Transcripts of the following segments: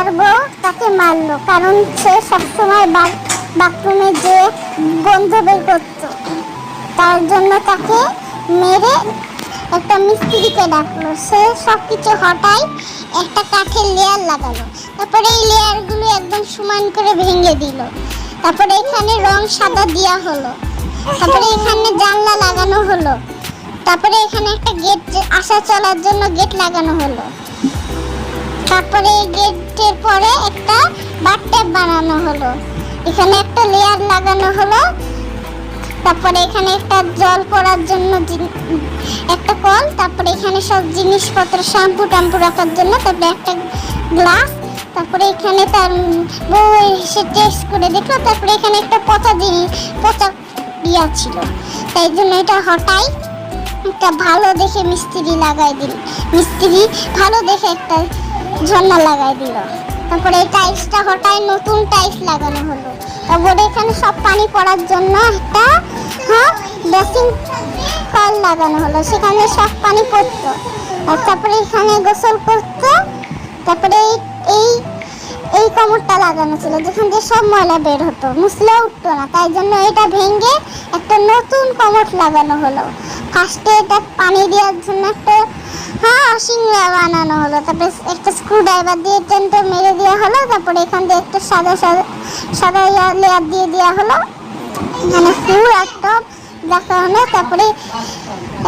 তার বউ তাকে মারলো, কারণ সে সবসময় বাথরুমে যে গন্ধ বের করতো। তার জন্য তাকে মেরে একটা মিস্ত্রিকে ডাকলো। সে সবকিছু হটাই একটা কাঠের লেয়ার লাগালো। তারপরে এই লেয়ারগুলো একদম সমান করে ভেঙে দিল। তারপরে এখানে রং সাদা দেওয়া হলো। তারপরে এখানে জানলা লাগানো হলো। তারপরে এখানে একটা গেট, আসা চলার জন্য গেট লাগানো হলো। তারপরে এই গেটের পরে একটা বাথটব বানানো হলো। এখানে একটা লেয়ার লাগানো হলো। তারপরে এখানে একটা জল পড়ার জন্য একটা কল। তারপরে এখানে সব জিনিসপত্র শ্যাম্পু ট্যাম্পু রাখার জন্য। তারপরে একটা গ্লাস। তারপরে এখানে তার বউ এসে টেস্ট করে দেখলো। তারপরে এখানে একটা পচা ইয়া ছিল, তাই জন্য এটা হটাই একটা ভালো দেখে মিস্ত্রি লাগাই দিল। মিস্ত্রি ভালো দেখে একটা ঝর্ণা লাগাই দিল। তারপরে এই টাইলসটা হটাই নতুন টাইলস লাগানো হলো। তারপরে এখানে সব পানি পড়ার জন্য একটা বেসিন কল লাগানো হলো, সেখানে সব পানি পড়তো। আর তারপরে এখানে গোসল করতো। তারপরে এই এই কমোডটা লাগানো ছিল, যেখান থেকে সব ময়লা বের হতো, মুছলে উঠতো না। তাই জন্য এটা ভেঙে একটা নতুন লাগানো হলো। ফার্স্টে এটা পানি দেওয়ার জন্য একটা সিংড়া বানানো হলো। তারপরে একটা স্ক্রু ড্রাইভার দিয়ে টেনটা মেরে দেওয়া হলো। তারপরে এখান থেকে একটা সাদা লেয়ার দিয়ে দেওয়া হলো। এখানে ফুল আর টব দেখা হলো। তারপরে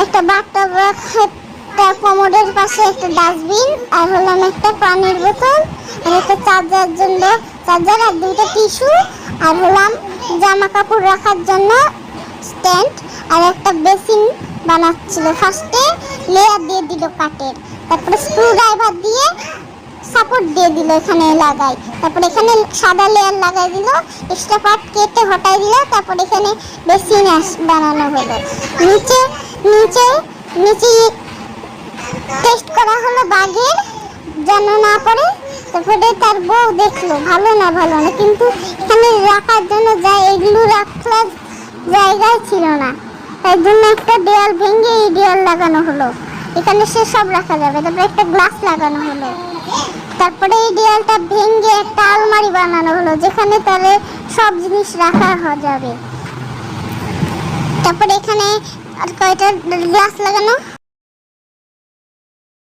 একটা বাথটব রাখা, একটা কমোডের পাশে একটা ডাস্টবিন, আর হলাম একটা পানির বোতল, আর একটা চার্জার জন্য চার্জার, আর দুইটা টিস্যু, আর হলাম জামা কাপড় রাখার জন্য স্ট্যান্ড, আর একটা বেসিন বানাচ্ছিল। ফার্স্টে লেয়ার দিয়ে দিল কাঠের, তারপরে স্ক্রু ড্রাইভার দিয়ে সাপোর্ট দিয়ে দিল এখানে লাগাই। তারপরে এখানে সাদা লেয়ার লাগাই দিল, এক্সট্রা পার্ট কেটে হটাই দিল। তারপরে এখানে বেসিন বানানো হলো। নিচে নিচে নিচে টেস্ট করা হলো বাঘের যেন না পড়ে। তারপরে তার বউ দেখলো ভালো না, কিন্তু এখানে রাখার জন্য এগুলো রাখার জায়গায় ছিল না। তাই জন্য একটা দেয়াল ভেঙে এই দেয়াল লাগানো হলো, এখানে সে সব রাখা যাবে। তারপরে একটা গ্লাস লাগানো হলো। তারপরে এই দেয়ালটা ভেঙে একটা আলমারি বানানো হলো, যেখানে তার সব জিনিস রাখা যাবে। তারপরে এখানে আর কয়টা গ্লাস লাগানো